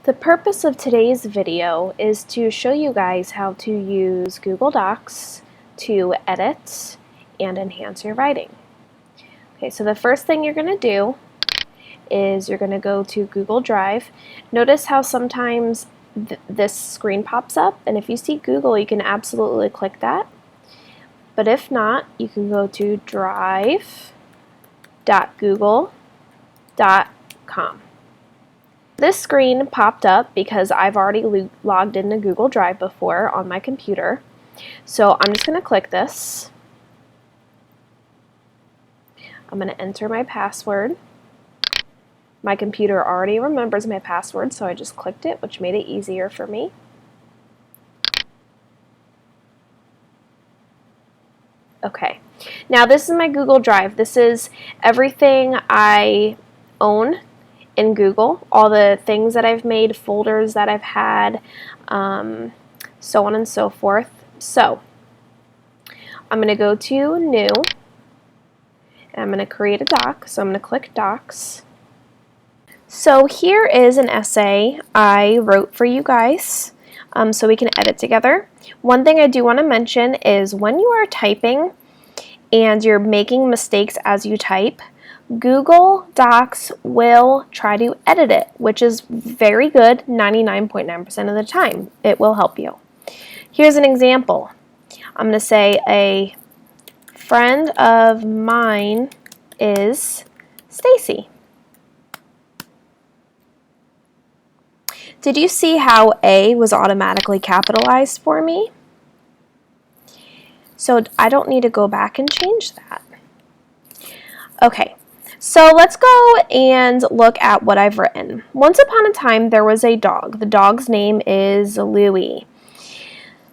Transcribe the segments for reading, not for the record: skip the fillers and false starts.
The purpose of today's video is to show you guys how to use Google Docs to edit and enhance your writing. Okay, so the first thing you're going to do is you're going to go to Google Drive. Notice how sometimes this screen pops up, and if you see Google, you can absolutely click that. But if not, you can go to drive.google.com. This screen popped up because I've already logged into Google Drive before on my computer. So I'm just going to click this. I'm going to enter my password. My computer already remembers my password, so I just clicked it, which made it easier for me. Okay, now this is my Google Drive. This is everything I own in Google, all the things that I've made, folders that I've had, so on and so forth. So I'm going to go to New, and I'm going to create a doc. So I'm going to click Docs. So here is an essay I wrote for you guys so we can edit together. One thing I do want to mention is when you are typing and you're making mistakes as you type, Google Docs will try to edit it, which is very good 99.9% of the time. It will help you. Here's an example. I'm going to say a friend of mine is Stacy. Did you see how A was automatically capitalized for me? So I don't need to go back and change that. Okay. So let's go and look at what I've written. Once upon a time, there was a dog. The dog's name is Louie.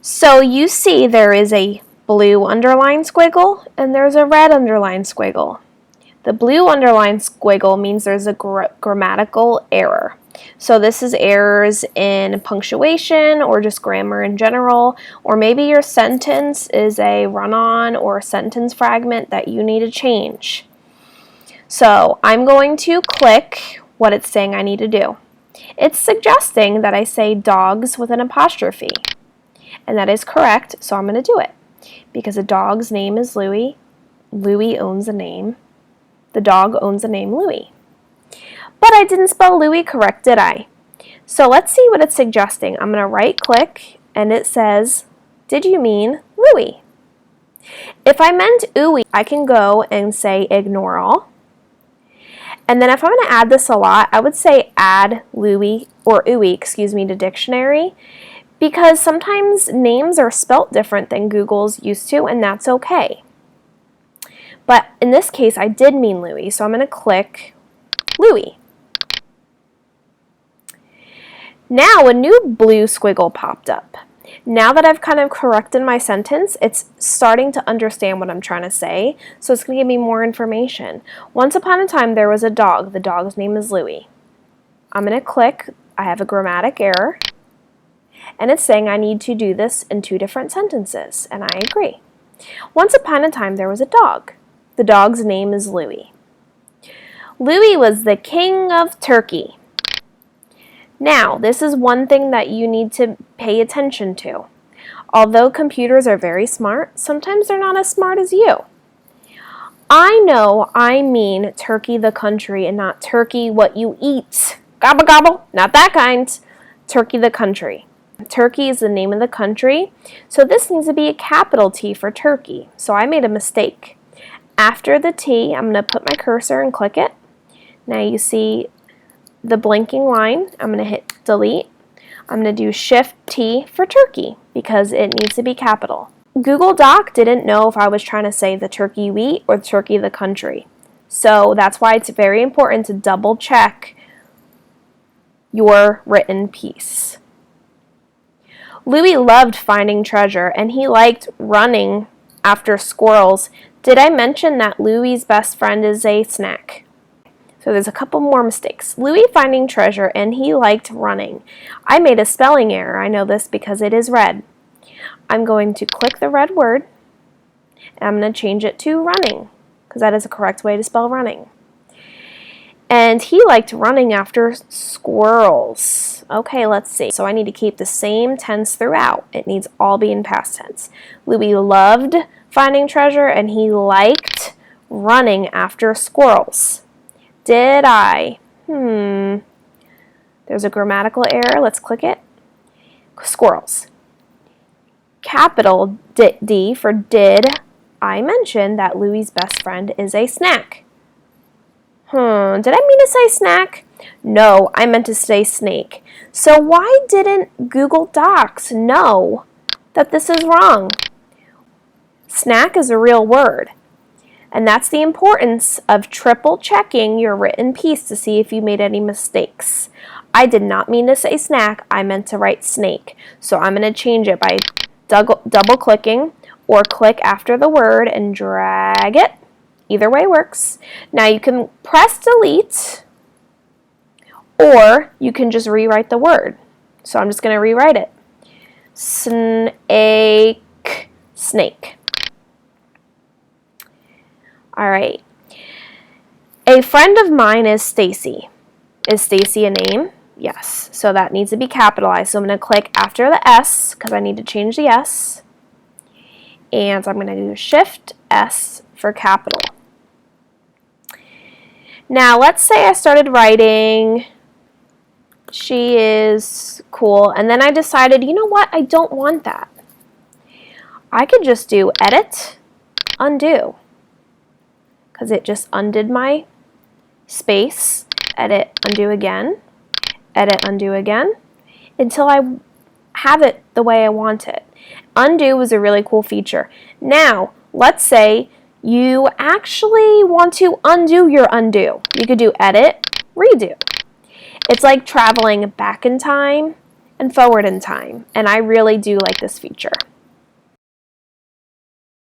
So you see there is a blue underline squiggle and there's a red underline squiggle. The blue underline squiggle means there's a grammatical error. So this is errors in punctuation or just grammar in general, or maybe your sentence is a run-on or a sentence fragment that you need to change. So I'm going to click what it's saying I need to do. It's suggesting that I say dogs with an apostrophe, and that is correct, so I'm going to do it. Because the dog's name is Louie, Louie owns a name, the dog owns the name Louie. But I didn't spell Louie correct, did I? So let's see what it's suggesting. I'm going to right click, and it says, did you mean Louie? If I meant ooey, I can go and say ignore all. And then if I'm going to add this a lot, I would say add Louie or ooey, to dictionary, because sometimes names are spelt different than Google's used to, and that's okay. But in this case, I did mean Louie, so I'm going to click Louie. Now a new blue squiggle popped up. Now that I've kind of corrected my sentence, it's starting to understand what I'm trying to say, so it's going to give me more information. Once upon a time, there was a dog. The dog's name is Louie. I'm going to click. I have a grammatic error, and it's saying I need to do this in 2 different sentences, and I agree. Once upon a time, there was a dog. The dog's name is Louie. Louie was the king of Turkey. Now, this is one thing that you need to pay attention to. Although computers are very smart, sometimes they're not as smart as you. I know I mean Turkey the country and not Turkey what you eat. Gobble gobble, not that kind. Turkey the country. Turkey is the name of the country, so this needs to be a capital T for Turkey. So I made a mistake. After the T, I'm going to put my cursor and click it. Now you see the blinking line. I'm going to hit delete. I'm going to do Shift T for Turkey because it needs to be capital. Google Doc didn't know if I was trying to say the turkey we eat or Turkey the country. So that's why it's very important to double check your written piece. Louie loved finding treasure and he liked running after squirrels. Did I mention that Louie's best friend is a snack? So there's a couple more mistakes. Louie finding treasure and he liked running. I made a spelling error. I know this because it is red. I'm going to click the red word and I'm going to change it to running because that is the correct way to spell running. And he liked running after squirrels. Okay, let's see. So I need to keep the same tense throughout. It needs all be in past tense. Louis loved finding treasure and he liked running after squirrels. Did I? There's a grammatical error. Let's click it. Squirrels. Capital D for did I mention that Louis' best friend is a snack? Did I mean to say snack? No, I meant to say snake. So why didn't Google Docs know that this is wrong? Snack is a real word. And that's the importance of triple checking your written piece to see if you made any mistakes. I did not mean to say snack, I meant to write snake. So I'm going to change it by double clicking or click after the word and drag it. Either way works. Now you can press delete or you can just rewrite the word. So I'm just going to rewrite it. Snake, snake. All right. A friend of mine is Stacy. Is Stacy a name? Yes. So that needs to be capitalized. So I'm going to click after the S because I need to change the S. And I'm going to do Shift S for capital. Now let's say I started writing, she is cool, and then I decided, you know what, I don't want that. I could just do edit, undo, because it just undid my space, edit, undo again, until I have it the way I want it. Undo was a really cool feature. Now, let's say you actually want to undo your undo. You could do edit, redo. It's like traveling back in time and forward in time, and I really do like this feature.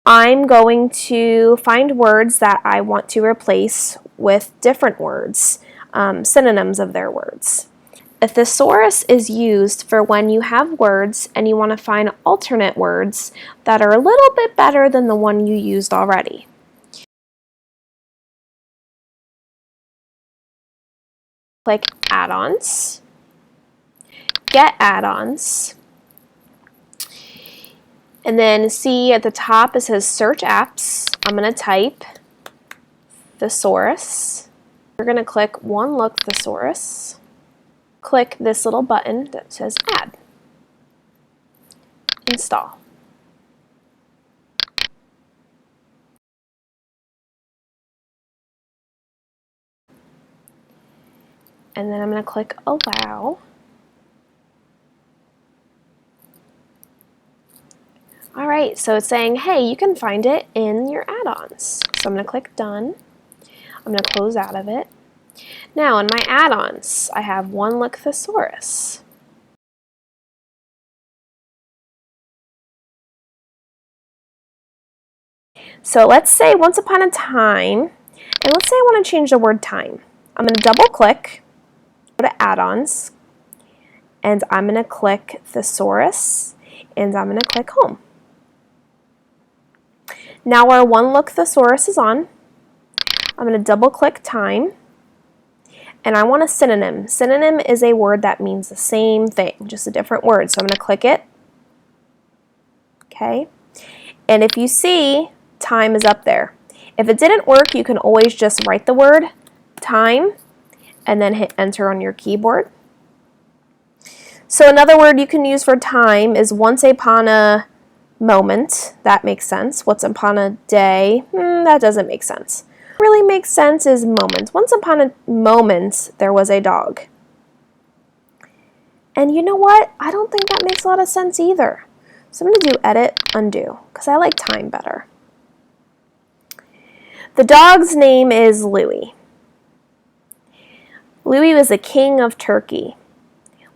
I'm going to find words that I want to replace with different words, synonyms of their words. A thesaurus is used for when you have words and you want to find alternate words that are a little bit better than the one you used already. Click add-ons, get add-ons, and then see at the top it says search apps. I'm going to type thesaurus. We're going to click one look thesaurus. Click this little button that says add. Install. And then I'm going to click allow. Alright, so it's saying, hey, you can find it in your add-ons. So I'm going to click done. I'm going to close out of it. Now in my add-ons, I have one look thesaurus. So let's say once upon a time, and let's say I want to change the word time. I'm going to double click, go to add-ons, and I'm going to click thesaurus, and I'm going to click home. Now our one look thesaurus is on. I'm going to double click time, and I want a synonym. Synonym is a word that means the same thing, just a different word. So I'm going to click it. Okay. And if you see, time is up there. If it didn't work, you can always just write the word time and then hit enter on your keyboard. So another word you can use for time is once upon a moment. That makes sense. Once upon a day, that doesn't make sense. What really makes sense is moment. Once upon a moment, there was a dog. And you know what? I don't think that makes a lot of sense either. So I'm going to do edit, undo, because I like time better. The dog's name is Louis. Louis was the king of Turkey.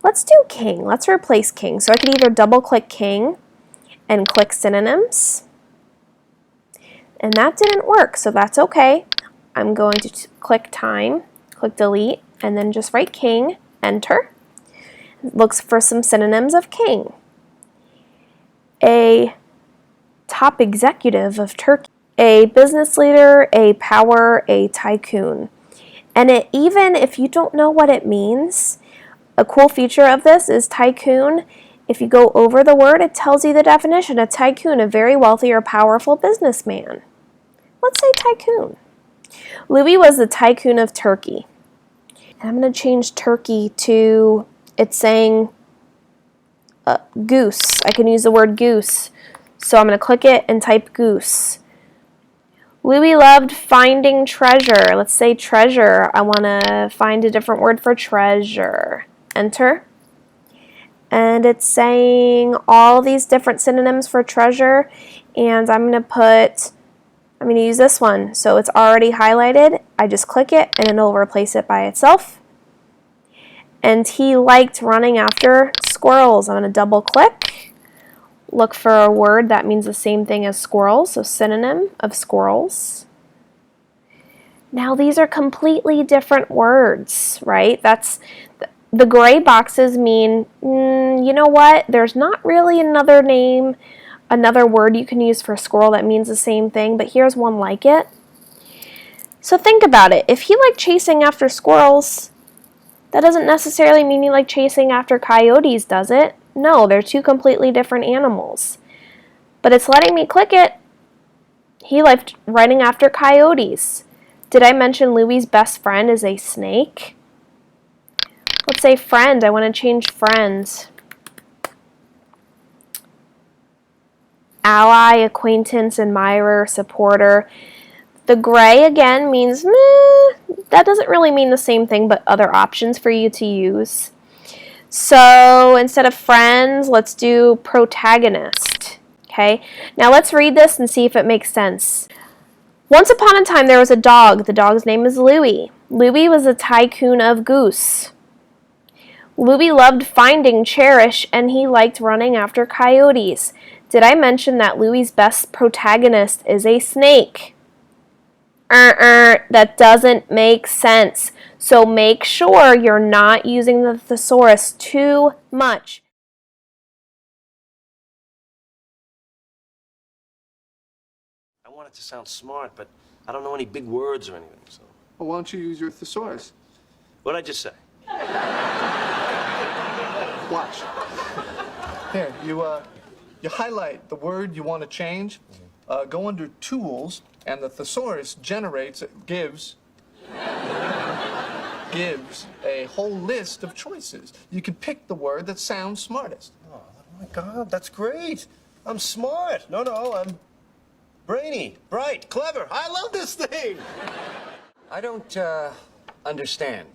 Let's do king. Let's replace king. So I could either double click king and click synonyms. And that didn't work, so that's okay. I'm going to click time, click delete, and then just write king, enter. It looks for some synonyms of king. A top executive of Turkey. A business leader, a power, a tycoon. And even if you don't know what it means, a cool feature of this is tycoon. If you go over the word, it tells you the definition. A tycoon, a very wealthy or powerful businessman. Let's say tycoon. Louis was the tycoon of Turkey. And I'm going to change Turkey to, it's saying goose. I can use the word goose. So I'm going to click it and type goose. Louis loved finding treasure. Let's say treasure. I want to find a different word for treasure. Enter. And it's saying all these different synonyms for treasure. And I'm going to use this one. So it's already highlighted. I just click it and it'll replace it by itself. And he liked running after squirrels. I'm going to double click. Look for a word that means the same thing as squirrels, so synonym of squirrels. Now these are completely different words, right? The gray boxes mean, you know what? There's not really another name, another word you can use for squirrel that means the same thing, but here's one like it. So think about it. If he liked chasing after squirrels, that doesn't necessarily mean you like chasing after coyotes, does it? No, they're two completely different animals. But it's letting me click it. He liked running after coyotes. Did I mention Louie's best friend is a snake? Let's say friend. I want to change friend. Ally, acquaintance, admirer, supporter. The gray again means, that doesn't really mean the same thing, but other options for you to use. So instead of friends, let's do protagonist. Okay, now let's read this and see if it makes sense. Once upon a time there was a dog. The dog's name is Louie. Louie was a tycoon of goose. Louie loved finding cherish and he liked running after coyotes. Did I mention that Louie's best protagonist is a snake? That doesn't make sense. So make sure you're not using the thesaurus too much. I want it to sound smart, but I don't know any big words or anything, so. Well, why don't you use your thesaurus? What'd I just say? Watch. Here, you highlight the word you want to change, go under Tools, and the thesaurus gives a whole list of choices. You can pick the word that sounds smartest. Oh my God, that's great. I'm smart. No, I'm brainy, bright, clever. I love this thing. I don't understand.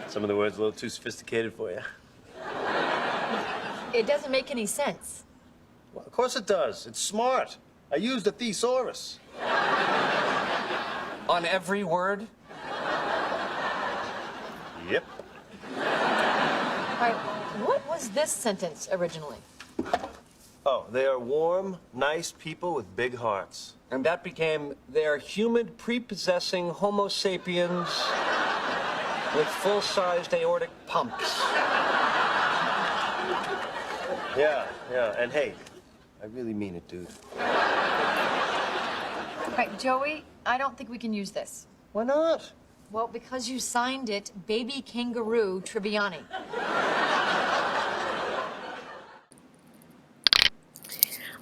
Some of the words a little too sophisticated for you. It doesn't make any sense. Well, of course it does. It's smart. I used a thesaurus. On every word? Yep. All right, what was this sentence originally? Oh, they are warm, nice people with big hearts. And that became, they're humid, prepossessing Homo sapiens with full-sized aortic pumps. Yeah, and hey, I really mean it, dude. All right, Joey, I don't think we can use this. Why not? Well, because you signed it Baby Kangaroo Tribbiani.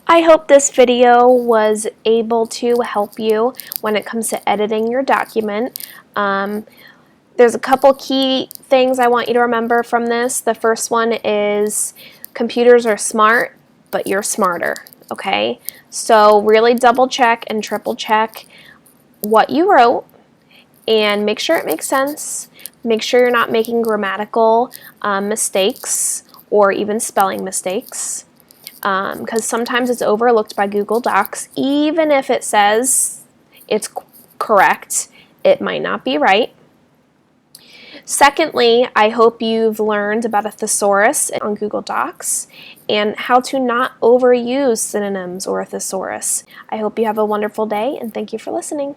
I hope this video was able to help you when it comes to editing your document. There's a couple key things I want you to remember from this. The first one is computers are smart, but you're smarter, okay? So really double check and triple check what you wrote and make sure it makes sense. Make sure you're not making grammatical mistakes or even spelling mistakes. Because sometimes it's overlooked by Google Docs. Even if it says it's correct, it might not be right. Secondly, I hope you've learned about a thesaurus on Google Docs and how to not overuse synonyms or a thesaurus. I hope you have a wonderful day and thank you for listening.